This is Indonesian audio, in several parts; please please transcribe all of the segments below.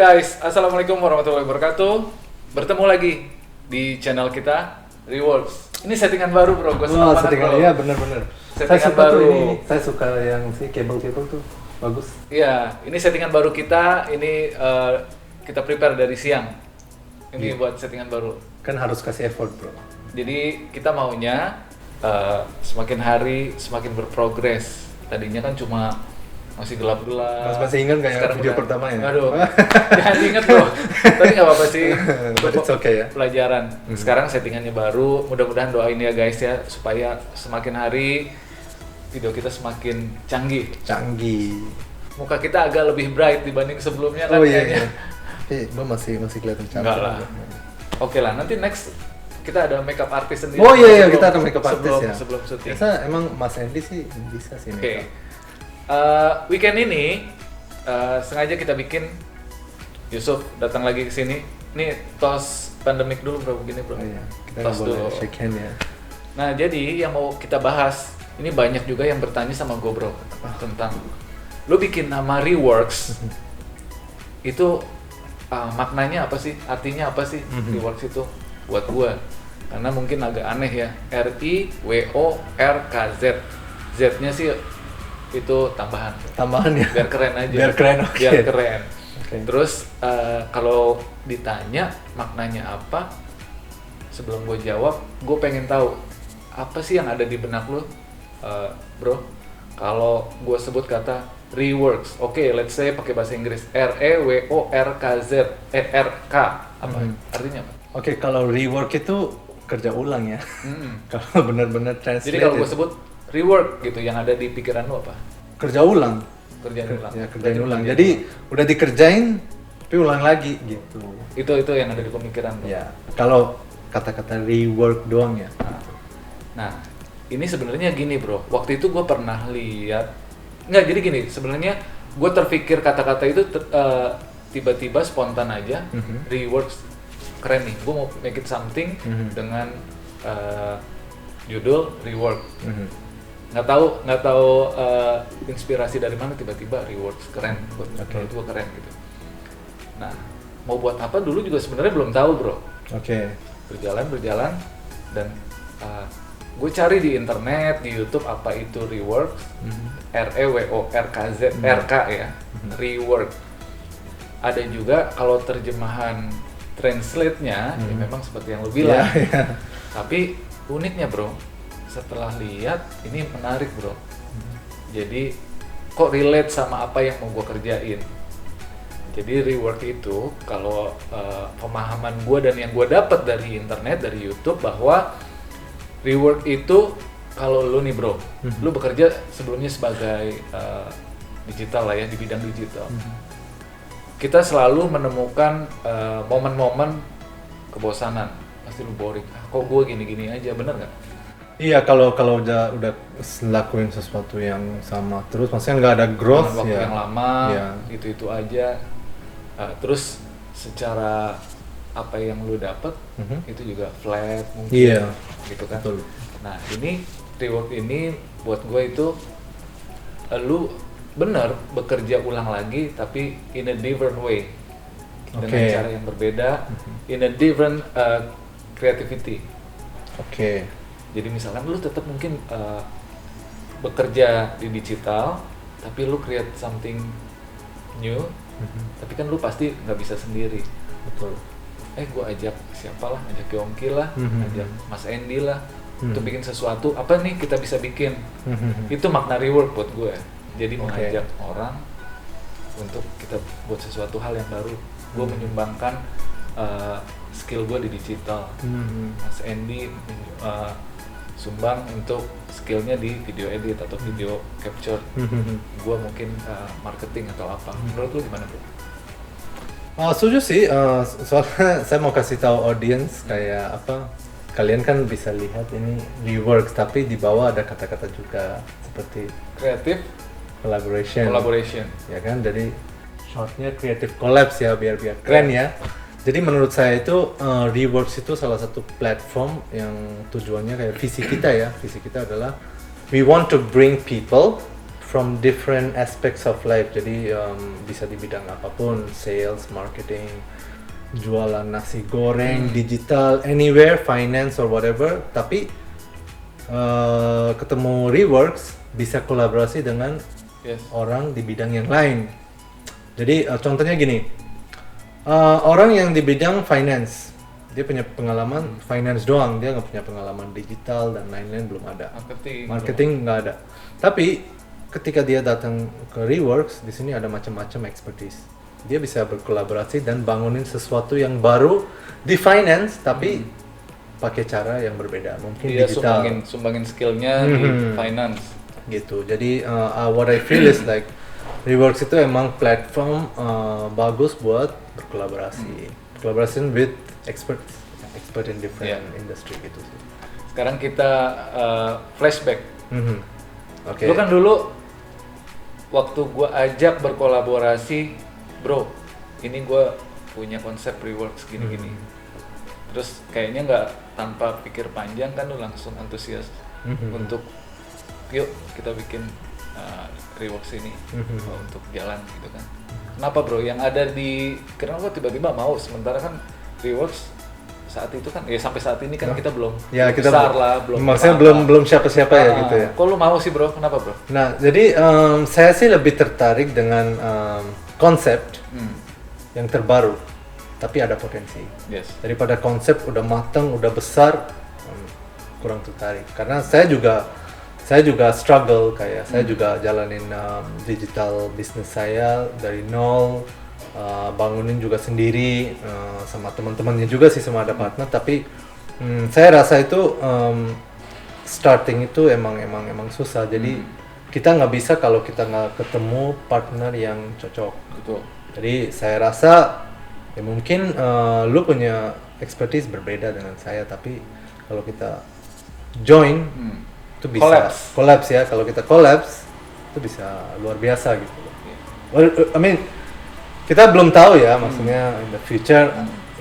guys, Assalamualaikum warahmatullahi wabarakatuh. Bertemu lagi di channel kita Reworks. Ini settingan baru bro, gue senang banget settingan, bro. iya benar-benar. Settingan Saya suka baru. tuh ini, saya suka yang si kabel-kabel tuh, bagus. Iya, ini settingan baru kita. Ini kita prepare dari siang. Ini buat settingan baru. Kan harus kasih effort bro. Jadi kita maunya semakin hari semakin berprogres. Tadinya kan cuma masih gelap-gelap. Mas masih ingat kayak Sekarang video udah- pertama ya? Aduh, jangan inget bro. Tapi nggak apa-apa sih. But it's okay ya. Pelajaran. Sekarang settingannya baru. Mudah-mudahan doain ya guys ya supaya semakin hari video kita semakin canggih. Canggih. Muka kita agak lebih bright dibanding sebelumnya kan Oh iya kayaknya. iya. Tapi lo masih kelihatan cantik. Enggak lah. Oke lah, nanti next kita ada makeup artist sendiri. Oh iya iya, Sebelum- kita ada makeup artist ya. Sebelum syuting. Biasa emang Mas Andy sih bisa sih Oke. makeup. Weekend ini sengaja kita bikin Yusuf datang lagi ke sini. Nih tos pandemik dulu bro, begini bro. Oh iya, kita Tos nggak boleh dulu. shake hand ya. Nah jadi yang mau kita bahas, ini banyak juga yang bertanya sama gue bro tentang lu bikin nama Reworks itu maknanya apa sih? Artinya apa sih Reworks itu buat gue? Karena mungkin agak aneh ya. RIWORKZ. Z-nya sih itu tambahan. Tambahan ya. Biar keren aja. Biar keren, oke. Biar keren. Oke. Terus kalau ditanya maknanya apa, sebelum gue jawab, gue pengen tahu apa sih yang ada di benak lu, bro? Kalau gue sebut kata Reworks, oke, let's say pakai bahasa Inggris REWORKZ, RK, apa? Artinya apa? Oke, kalau rework itu kerja ulang ya. Mm-mm. Kalau benar-benar translate. Jadi kalau gue sebut rework gitu, yang ada di pikiran lu apa? kerja ulang. Kerjaan ulang. Ya, kerjain ulang. Jadi udah dikerjain tapi ulang lagi gitu. itu yang ada di pemikiran lu. Ya, kalau kata-kata rework doang ya. Nah, ini sebenarnya gini bro, waktu itu gue pernah lihat, nggak jadi gini, sebenarnya gue terpikir kata-kata itu tiba-tiba spontan aja, Reworks, keren nih, gue mau make it something dengan judul Rework. Nggak tahu inspirasi dari mana tiba-tiba Reworks, keren, menurut gue keren gitu. Nah, mau buat apa dulu juga sebenarnya belum tahu bro. Oke. Berjalan dan gue cari di internet, di YouTube apa itu Reworks, REWORKZ, RK ya, Rework. Ada juga kalau terjemahan translate-nya ya memang seperti yang lo bilang. Iya. Tapi uniknya bro, setelah lihat ini menarik bro. Jadi kok relate sama apa yang mau gue kerjain. Jadi rework itu kalau pemahaman gue dan yang gue dapat dari internet, dari YouTube, bahwa rework itu kalau lu nih bro, lu bekerja sebelumnya sebagai digital lah ya, di bidang digital. Kita selalu menemukan momen-momen kebosanan, pasti lu boring. Kok gue gini-gini aja, bener nggak? Iya, kalau udah lakuin sesuatu yang sama terus, maksudnya nggak ada growth Dengan waktu ya. yang lama, Iya. itu aja. Terus secara apa yang lu dapat itu juga flat mungkin, Iya. gitu kan. Betul. Nah ini rework ini buat gue itu lu bener bekerja ulang lagi tapi in a different way, dengan Oke. cara yang berbeda, in a different creativity. Oke. Jadi misalkan lu tetap mungkin bekerja di digital, tapi lu create something new, tapi kan lu pasti nggak bisa sendiri. Betul. Gue ajak siapa lah, ajak Yongki lah, ajak Mas Andy lah, untuk bikin sesuatu, apa nih kita bisa bikin. Itu makna rework buat gue. Jadi mengajak orang untuk kita buat sesuatu hal yang baru. Gue menyumbangkan skill gue di digital. Mas Andy sumbang untuk skillnya di video edit atau video capture. Gue mungkin marketing atau apa. Menurut lu gimana bro? Setuju sih, soalnya saya mau kasih tahu audience kayak apa, kalian kan bisa lihat ini reworks tapi di bawah ada kata-kata juga seperti Kreatif, collaboration, ya kan, jadi shortnya creative collabs ya, biar keren ya. Jadi menurut saya itu reworks itu salah satu platform yang tujuannya kayak visi kita adalah we want to bring people from different aspects of life. Jadi bisa di bidang apapun, sales, marketing, jualan nasi goreng, digital, anywhere, finance or whatever. Tapi ketemu Reworks bisa kolaborasi dengan orang di bidang yang lain. Jadi contohnya gini, orang yang di bidang finance, dia punya pengalaman finance doang, dia nggak punya pengalaman digital dan lain-lain, belum ada. Marketing nggak ada. Tapi ketika dia datang ke Reworks, di sini ada macam-macam expertise. Dia bisa berkolaborasi dan bangunin sesuatu yang baru di finance, tapi pakai cara yang berbeda. Mungkin dia digital. sumbangin skillnya di finance. Gitu. Jadi what I feel is like Reworks itu emang platform bagus buat berkolaborasi. Collaboration with expert in different industry gitu sih. Sekarang kita flashback. Oke. Lu kan dulu waktu gua ajak berkolaborasi, bro, ini gua punya konsep Reworks gini-gini. Terus kayaknya nggak tanpa pikir panjang kan lu langsung antusias untuk yuk kita bikin Reworks ini untuk jalan gitu kan. Kenapa bro? Yang ada di kenapa tiba-tiba mau, sementara kan Reworks saat itu kan ya sampai saat ini kan kita belum kita besar lah, belum maksudnya belum siapa-siapa ya gitu ya. Kok lu mau sih bro? Kenapa bro? Nah jadi saya sih lebih tertarik dengan konsep yang terbaru tapi ada potensi. Daripada konsep udah matang, udah besar, kurang tertarik. Karena saya juga struggle, kayak saya juga jalanin digital business saya dari nol, bangunin juga sendiri sama teman-temannya juga sih, semua ada partner. Tapi saya rasa itu starting itu emang susah. Jadi kita nggak bisa kalau kita nggak ketemu partner yang cocok. Betul. Jadi saya rasa ya mungkin lu punya expertise berbeda dengan saya, tapi kalau kita join itu bisa collapse ya. Kalau kita collapse itu bisa luar biasa gitu. Well, I mean kita belum tahu ya, maksudnya in the future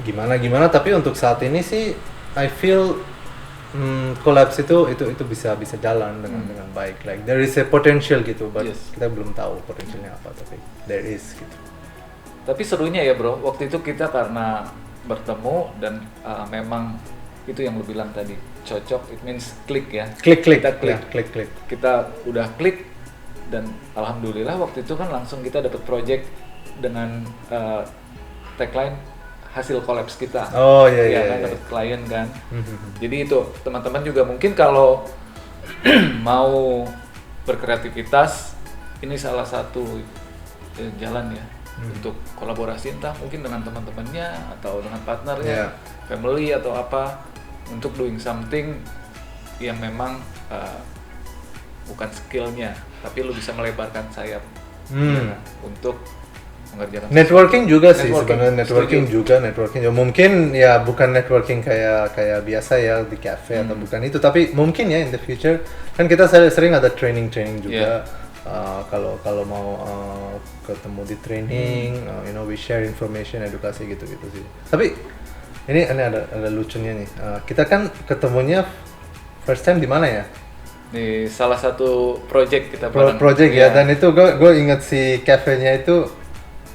gimana, tapi untuk saat ini sih I feel collapse itu bisa jalan dengan baik. Like there is a potential gitu, but kita belum tahu potensialnya apa, tapi there is gitu. Tapi serunya ya bro, waktu itu kita karena bertemu dan memang itu yang lu bilang tadi, cocok, it means klik ya. Klik. Kita udah klik dan alhamdulillah waktu itu kan langsung kita dapat project dengan tagline hasil collabs kita. Oh iya. Dapat klien kan. Jadi itu teman-teman juga mungkin kalau mau berkreativitas, ini salah satu jalan ya untuk kolaborasi, entah mungkin dengan teman-temannya atau dengan partnernya, family atau apa, untuk doing something yang memang bukan skillnya, tapi lu bisa melebarkan sayap untuk mengerjakan networking sesuatu. Juga sih sebenarnya, networking juga mungkin ya bukan networking kayak biasa ya di cafe atau bukan itu, tapi mungkin ya in the future kan kita sering ada training juga. Kalau mau ketemu di training, we share information, edukasi gitu sih. Tapi ini ada lucunya nih, kita kan ketemunya first time di mana ya? Di salah satu project kita project ya, dan itu gue inget si cafe-nya itu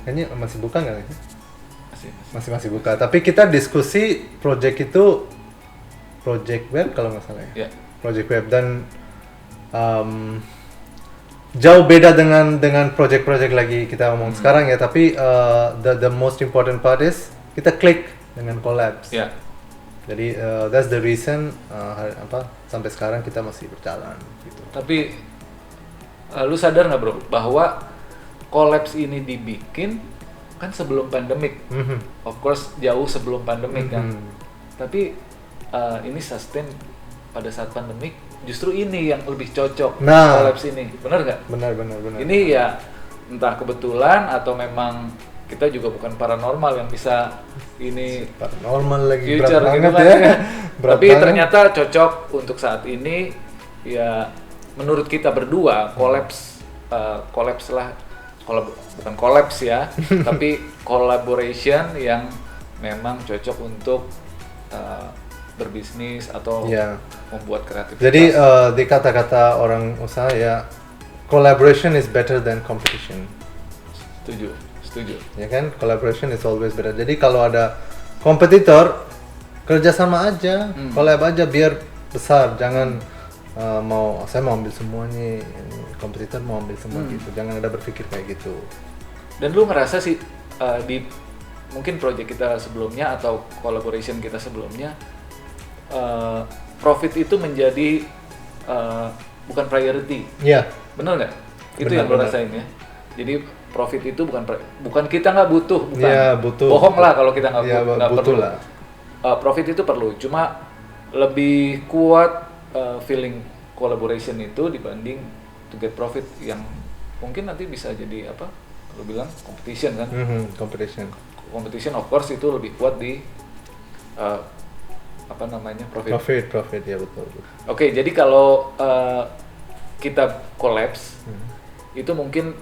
kayaknya masih buka nggak sih? Masih buka. Tapi kita diskusi project itu project web kalau nggak salah ya. Project web, dan jauh beda dengan project-project lagi kita ngomong sekarang ya. Tapi the most important part is kita klik dengan collabs. Jadi that's the reason sampai sekarang kita masih berjalan gitu. Tapi lu sadar nggak bro bahwa collabs ini dibikin kan sebelum pandemik, of course jauh sebelum pandemik kan. Tapi ini sustain pada saat pandemik, justru ini yang lebih cocok collabs ini, benar nggak? Benar. Ini ya entah kebetulan atau memang kita juga bukan paranormal yang bisa ini paranormal lagi future berat gitu banget ya. Tapi ternyata cocok untuk saat ini ya, menurut kita berdua collabs lah, bukan collabs ya, tapi collaboration yang memang cocok untuk berbisnis atau membuat kreativitas. Jadi di kata-kata orang usaha ya, collaboration is better than competition. Setuju. Ya kan, collaboration is always better. Jadi kalau ada kompetitor, kerjasama aja, collab aja biar besar. Jangan saya mau ambil semua nih, kompetitor mau ambil semua gitu. Jangan ada berpikir kayak gitu. Dan lu ngerasa sih di mungkin project kita sebelumnya atau collaboration kita sebelumnya, profit itu menjadi bukan priority. Iya. Bener nggak? Itu yang lo rasain ya. Jadi profit itu bukan kita nggak butuh, bukan. Ya, butuh. Bohong lah kalau kita nggak butuh perlu. lah. Profit itu perlu, cuma lebih kuat feeling collaboration itu dibanding to get profit yang mungkin nanti bisa jadi apa? Kalau bilang competition kan? Competition of course itu lebih kuat di profit ya betul. Oke, jadi kalau kita collapse itu mungkin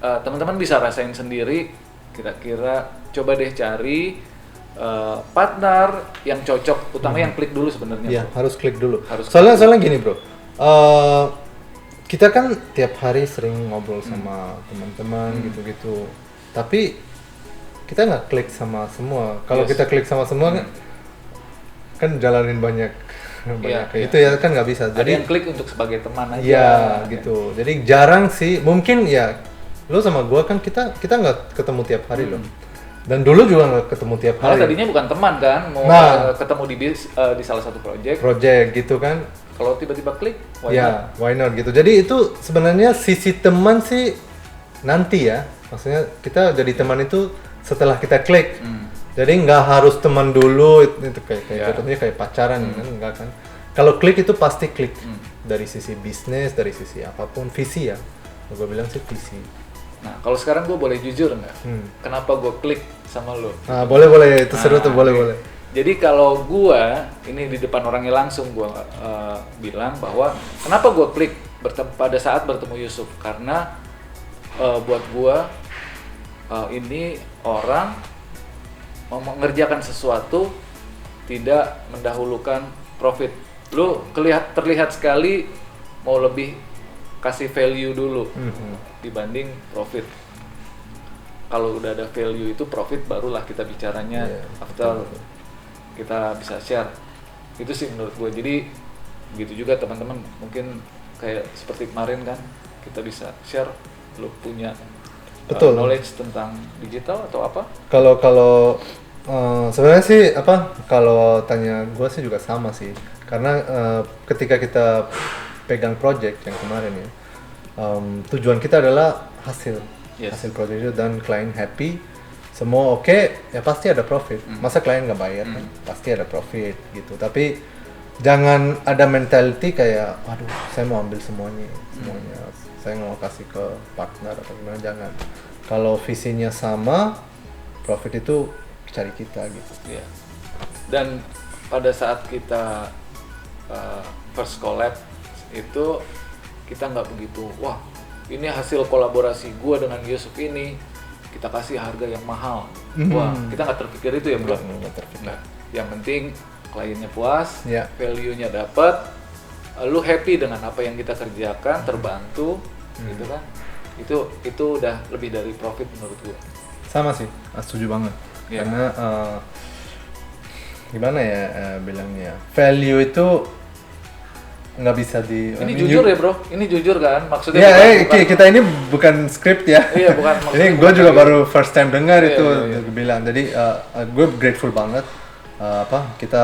teman-teman bisa rasain sendiri. Kira-kira coba deh cari partner yang cocok, utama yang klik dulu sebenarnya. Iya, harus klik dulu. Soalnya gini bro, kita kan tiap hari sering ngobrol sama teman-teman gitu-gitu, tapi kita nggak klik sama semua. Kalau kita klik sama semua kan jalanin banyak itu ya kan nggak bisa. Jadi yang klik untuk sebagai teman aja. Iya gitu. Jadi jarang sih. Mungkin ya lo sama gua kan kita nggak ketemu tiap hari loh. Dan dulu juga nggak ketemu tiap hari. Malah tadinya bukan teman kan, mau ketemu di salah satu project gitu kan. Kalau tiba-tiba klik, why not gitu. Jadi itu sebenarnya sisi teman sih nanti ya. Maksudnya kita jadi teman itu setelah kita klik. Jadi nggak harus teman dulu itu kayak pacaran kan, enggak kan. Kalau klik itu pasti klik dari sisi bisnis, dari sisi apapun, visi ya. Gue bilang sih visi. Nah, kalau sekarang gue boleh jujur nggak? Kenapa gue klik sama lo? Nah, boleh, itu seru tuh, boleh. Jadi kalau gue, ini di depan orangnya langsung gue bilang bahwa kenapa gue klik pada saat bertemu Yusuf? Karena buat gue ini orang mau mengerjakan sesuatu tidak mendahulukan profit. Lu terlihat sekali mau lebih kasih value dulu dibanding profit. Kalau udah ada value itu profit barulah kita bicaranya after kita bisa share. Itu sih menurut gue. Jadi gitu juga teman-teman, mungkin kayak seperti kemarin kan kita bisa share, lu punya knowledge tentang digital atau apa? Kalau sebenarnya sih kalau tanya gue sih juga sama sih, karena ketika kita pegang project yang kemarin ya, tujuan kita adalah hasil project itu dan klien happy, semua oke, ya pasti ada profit. Masa klien nggak bayar kan? Pasti ada profit gitu. Tapi jangan ada mentality kayak, waduh saya mau ambil semuanya, saya nggak mau kasih ke partner atau gimana, jangan. Kalau visinya sama, profit itu cari kita gitu. Yeah. Dan pada saat kita first collab itu kita nggak begitu, wah ini hasil kolaborasi gua dengan Yusuf ini, kita kasih harga yang mahal. Wah, kita nggak terpikir itu ya bro. Nggak terpikir. Nah, yang penting kliennya puas, value-nya dapat, lu happy dengan apa yang kita kerjakan, terbantu, gitu kan? Itu udah lebih dari profit menurut gua. Sama sih, setuju banget. Karena gimana ya bilangnya, value itu nggak bisa ini jujur ya bro, ini jujur kan maksudnya. Kita ini bukan script ya. Iya bukan. Ini gue juga baru first time dengar itu bilang. Jadi gue grateful banget kita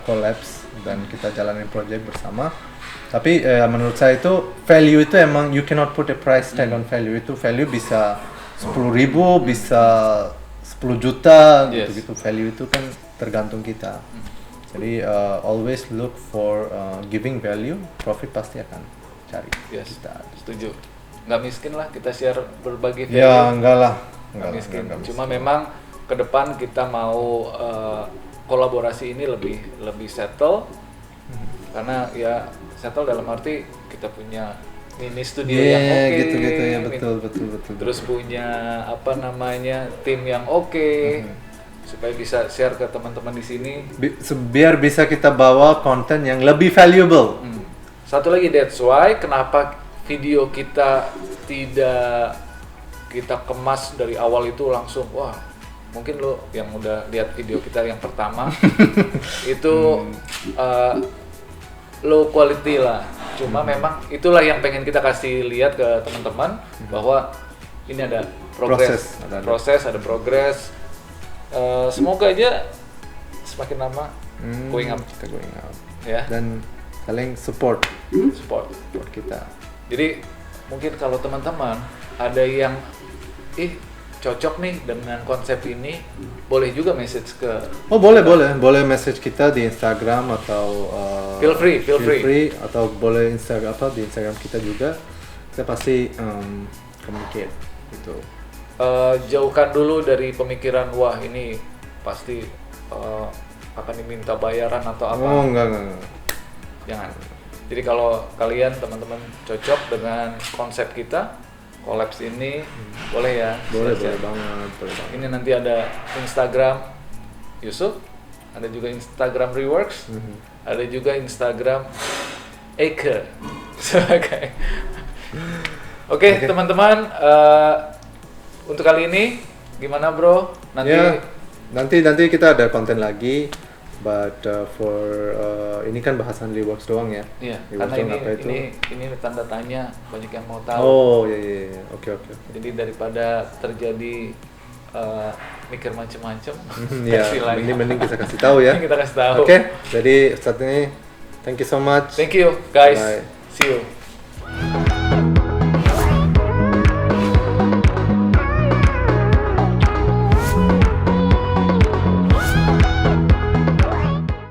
collabs dan kita jalanin project bersama. Tapi menurut saya itu value itu emang you cannot put a price tag on value. Itu value bisa 10.000, bisa 10 juta gitu. Value itu kan tergantung kita. Jadi always look for giving value, profit pasti akan cari. Kita. Setuju. Nggak miskin lah kita share berbagi value. Ya enggak lah. Nggak miskin. Cuma memang ke depan kita mau kolaborasi ini lebih settle. Karena ya settle dalam arti kita punya mini studio yang oke, gitu ya, betul. Terus punya tim yang oke. Supaya bisa share ke teman-teman di sini. Biar bisa kita bawa konten yang lebih valuable. Satu lagi, that's why kenapa video kita tidak kita kemas dari awal itu langsung, wah mungkin lo yang udah lihat video kita yang pertama itu low quality lah. Cuma memang itulah yang pengen kita kasih lihat ke teman-teman bahwa ini ada progres, ada progres. Semoga aja semakin lama going up. Kita going up. Ya. Dan saling support kita. Jadi mungkin kalau teman-teman ada yang cocok nih dengan konsep ini, boleh juga message ke boleh message kita di Instagram atau feel free atau boleh di Instagram kita juga, kita pasti communicate gitu. Jauhkan dulu dari pemikiran wah ini pasti akan diminta bayaran atau apa. Enggak. Jangan. Jadi kalau kalian teman-teman cocok dengan konsep kita, collabs ini boleh ya. Boleh banget. Ini nanti ada Instagram Yusuf, ada juga Instagram Reworks, ada juga Instagram Eke. Oke, teman-teman, untuk kali ini gimana bro? Nanti kita ada konten lagi. But for ini kan bahasan Reworks doang ya. Iya. Karena ini tanda tanya, banyak yang mau tahu. Oh iya. Oke. Jadi daripada terjadi mikir macam-macam, ya, mending kita kasih tahu ya. Kita kasih tahu. Oke. Jadi saat ini thank you so much. Thank you guys. Bye. See you.